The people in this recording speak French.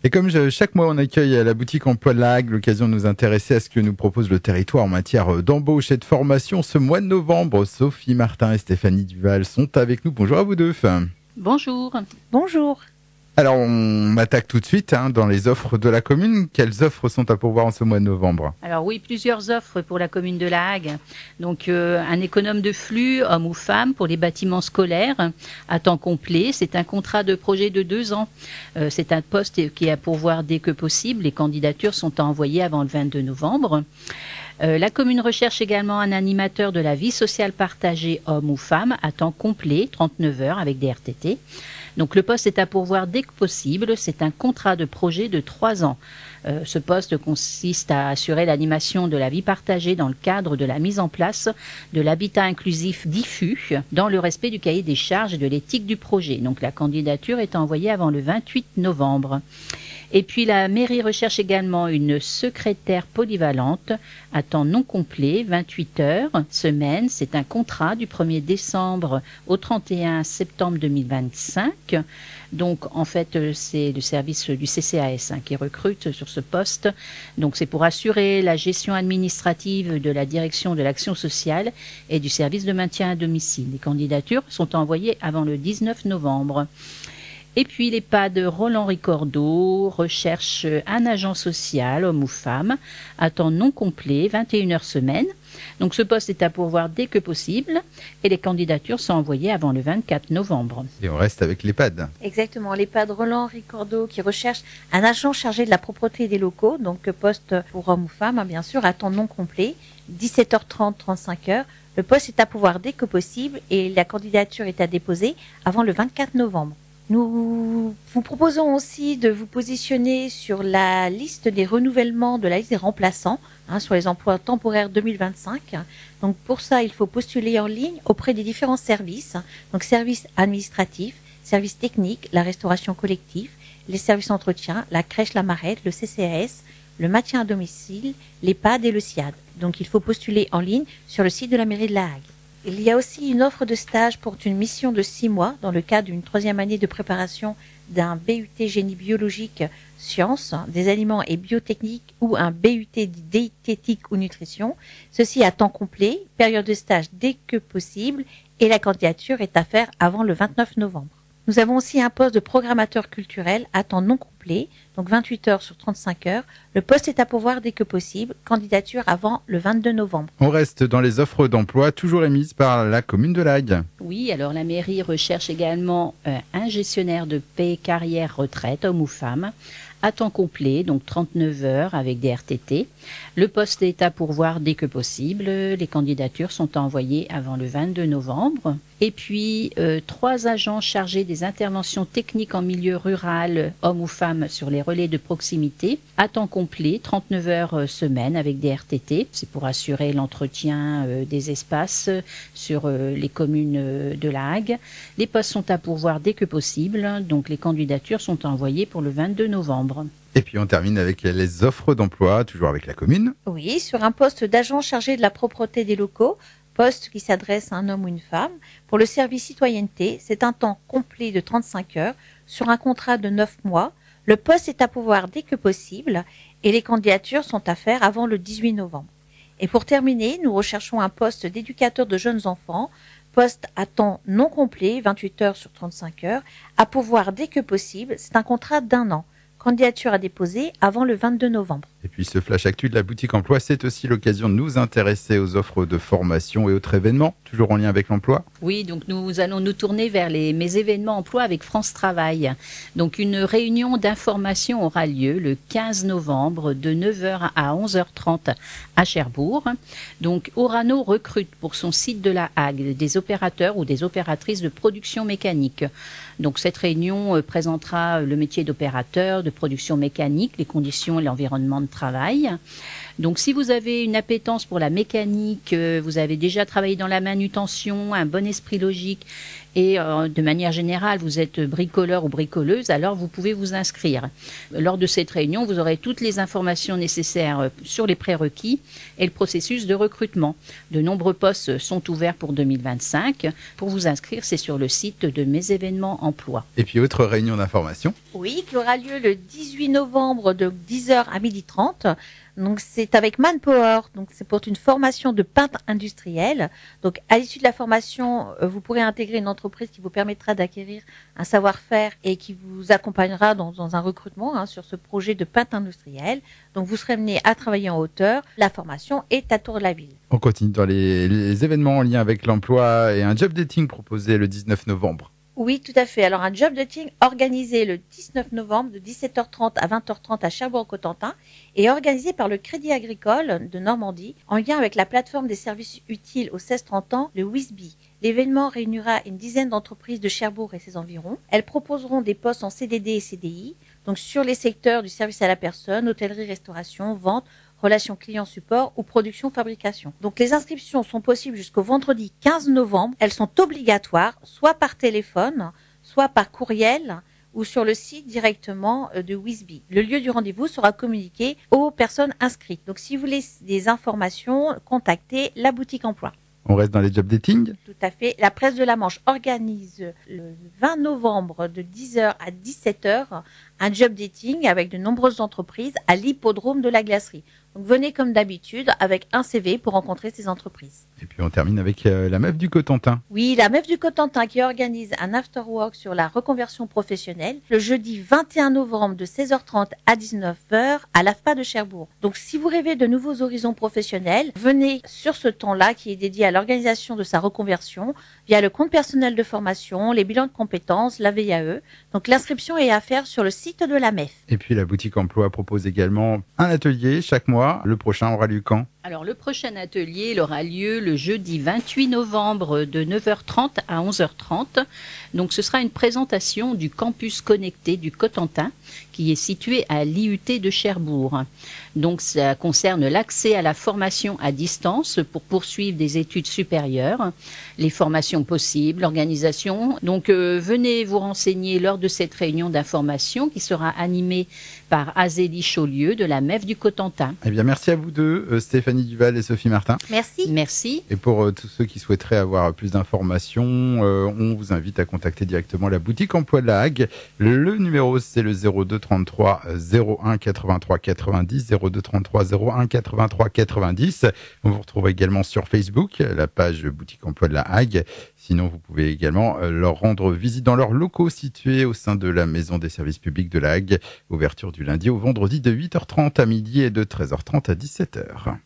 Et comme chaque mois on accueille à la boutique Emploi de la Hague l'occasion de nous intéresser à ce que nous propose le territoire en matière d'embauche et de formation ce mois de novembre, Sophie Martin et Stéphanie Duval sont avec nous. Bonjour à vous deux. Bonjour. Bonjour. Alors on attaque tout de suite dans les offres de la commune. Quelles offres sont à pourvoir en ce mois de novembre? Alors oui, plusieurs offres pour la commune de La Hague. Donc un économe de flux, homme ou femme, pour les bâtiments scolaires à temps complet. C'est un contrat de projet de 2 ans. C'est un poste qui est à pourvoir dès que possible. Les candidatures sont envoyées avant le 22 novembre. La commune recherche également un animateur de la vie sociale partagée, homme ou femme, à temps complet, 39 heures avec des RTT. Donc le poste est à pourvoir dès que possible. C'est un contrat de projet de 3 ans. Ce poste consiste à assurer l'animation de la vie partagée dans le cadre de la mise en place de l'habitat inclusif diffus dans le respect du cahier des charges et de l'éthique du projet. Donc la candidature est envoyée avant le 28 novembre. Et puis la mairie recherche également une secrétaire polyvalente à temps non complet, 28 heures, semaine. C'est un contrat du 1er décembre au 31 septembre 2025. Donc en fait c'est le service du CCAS qui recrute sur ce poste. Donc c'est pour assurer la gestion administrative de la direction de l'action sociale et du service de maintien à domicile. Les candidatures sont envoyées avant le 19 novembre. Et puis l'EHPAD Roland-Henri Cordeau recherche un agent social, homme ou femme, à temps non complet, 21 heures semaine. Donc ce poste est à pourvoir dès que possible et les candidatures sont envoyées avant le 24 novembre. Et on reste avec l'EHPAD. Exactement, l'EHPAD Roland-Henri Cordeau qui recherche un agent chargé de la propreté des locaux, donc poste pour homme ou femme, bien sûr, à temps non complet, 17h30, 35 heures. Le poste est à pourvoir dès que possible et la candidature est à déposer avant le 24 novembre. Nous vous proposons aussi de vous positionner sur la liste des renouvellements de la liste des remplaçants sur les emplois temporaires 2025. Donc pour ça, il faut postuler en ligne auprès des différents services. Donc services administratifs, services techniques, la restauration collective, les services d'entretien, la crèche La Marette, le CCAS, le maintien à domicile, l'EHPAD et le SIAD. Donc il faut postuler en ligne sur le site de la mairie de La Hague. Il y a aussi une offre de stage pour une mission de 6 mois dans le cadre d'une 3e année de préparation d'un BUT génie biologique sciences des aliments et biotechnique ou un BUT diététique ou nutrition. Ceci à temps complet, période de stage dès que possible et la candidature est à faire avant le 29 novembre. Nous avons aussi un poste de programmateur culturel à temps non complet, donc 28 heures sur 35 heures. Le poste est à pourvoir dès que possible, candidature avant le 22 novembre. On reste dans les offres d'emploi, toujours émises par la commune de La Hague. Oui, alors la mairie recherche également un gestionnaire de paie carrière retraite, homme ou femme, à temps complet, donc 39 heures avec des RTT. Le poste est à pourvoir dès que possible. Les candidatures sont envoyées avant le 22 novembre. Et puis, 3 agents chargés des interventions techniques en milieu rural, hommes ou femmes, sur les relais de proximité, à temps complet, 39 heures semaine avec des RTT. C'est pour assurer l'entretien des espaces sur les communes de La Hague. Les postes sont à pourvoir dès que possible, donc les candidatures sont envoyées pour le 22 novembre. Et puis on termine avec les offres d'emploi, toujours avec la commune. Oui, sur un poste d'agent chargé de la propreté des locaux, poste qui s'adresse à un homme ou une femme. Pour le service citoyenneté, c'est un temps complet de 35 heures sur un contrat de 9 mois. Le poste est à pourvoir dès que possible et les candidatures sont à faire avant le 18 novembre. Et pour terminer, nous recherchons un poste d'éducateur de jeunes enfants, poste à temps non complet, 28 heures sur 35 heures, à pourvoir dès que possible. C'est un contrat d'1 an. Candidature à déposer avant le 22 novembre. Et puis ce flash actu de la boutique emploi, c'est aussi l'occasion de nous intéresser aux offres de formation et autres événements, toujours en lien avec l'emploi. Oui, donc nous allons nous tourner vers mes événements emploi avec France Travail. Donc une réunion d'information aura lieu le 15 novembre de 9h à 11h30 à Cherbourg. Donc Orano recrute pour son site de La Hague des opérateurs ou des opératrices de production mécanique. Donc cette réunion présentera le métier d'opérateur de production mécanique, les conditions et l'environnement de travail. Donc si vous avez une appétence pour la mécanique, vous avez déjà travaillé dans la manutention, un bon esprit logique et de manière générale vous êtes bricoleur ou bricoleuse, alors vous pouvez vous inscrire. Lors de cette réunion, vous aurez toutes les informations nécessaires sur les prérequis et le processus de recrutement. De nombreux postes sont ouverts pour 2025. Pour vous inscrire, c'est sur le site de Mes événements emploi. Et puis autre réunion d'information. Oui, qui aura lieu le 18 novembre de 10h à 12h30. Donc c'est avec Manpower. Donc c'est pour une formation de peintre industriel. Donc à l'issue de la formation, vous pourrez intégrer une entreprise qui vous permettra d'acquérir un savoir-faire et qui vous accompagnera dans un recrutement sur ce projet de peintre industriel. Donc vous serez amené à travailler en hauteur. La formation est à Tour-de-la-Ville. On continue dans les événements en lien avec l'emploi et un job dating proposé le 19 novembre. Oui, tout à fait. Alors, un job dating organisé le 19 novembre de 17h30 à 20h30 à Cherbourg-Cotentin et organisé par le Crédit Agricole de Normandie en lien avec la plateforme des services utiles aux 16-30 ans, le WISBY. L'événement réunira une dizaine d'entreprises de Cherbourg et ses environs. Elles proposeront des postes en CDD et CDI, donc sur les secteurs du service à la personne, hôtellerie, restauration, vente, relations clients-support ou production-fabrication. Donc les inscriptions sont possibles jusqu'au vendredi 15 novembre. Elles sont obligatoires, soit par téléphone, soit par courriel ou sur le site directement de WISBY. Le lieu du rendez-vous sera communiqué aux personnes inscrites. Donc si vous voulez des informations, contactez la boutique emploi. On reste dans les job dating. Tout à fait. La Presse de la Manche organise le 20 novembre de 10h à 17h un job dating avec de nombreuses entreprises à l'hippodrome de la Glacerie. Donc venez comme d'habitude avec un CV pour rencontrer ces entreprises. Et puis on termine avec la Meuf du Cotentin. Oui, la Meuf du Cotentin qui organise un after-work sur la reconversion professionnelle le jeudi 21 novembre de 16h30 à 19h à l'AFPA de Cherbourg. Donc si vous rêvez de nouveaux horizons professionnels, venez sur ce temps-là qui est dédié à l'organisation de sa reconversion via le compte personnel de formation, les bilans de compétences, la VAE. Donc l'inscription est à faire sur le site de la MEF. Et puis la boutique emploi propose également un atelier chaque mois. Le prochain aura lieu quand ? Alors, le prochain atelier il aura lieu le jeudi 28 novembre de 9h30 à 11h30. Donc, ce sera une présentation du campus connecté du Cotentin qui est situé à l'IUT de Cherbourg. Donc, ça concerne l'accès à la formation à distance pour poursuivre des études supérieures, les formations possibles, l'organisation. Donc, venez vous renseigner lors de cette réunion d'information qui sera animée par Azélie Chaulieu de la MEF du Cotentin. Eh bien, merci à vous deux, Stéphanie Duval et Sophie Martin. Merci. Merci. Et pour tous ceux qui souhaiteraient avoir plus d'informations, on vous invite à contacter directement la boutique emploi de la Hague. Le numéro, c'est le 02 33 01 83 90, 02 33 01 83 90. On vous retrouve également sur Facebook, la page boutique emploi de la Hague. Sinon, vous pouvez également leur rendre visite dans leurs locaux situés au sein de la Maison des services publics de la Hague. Ouverture du lundi au vendredi de 8h30 à midi et de 13h30 à 17h.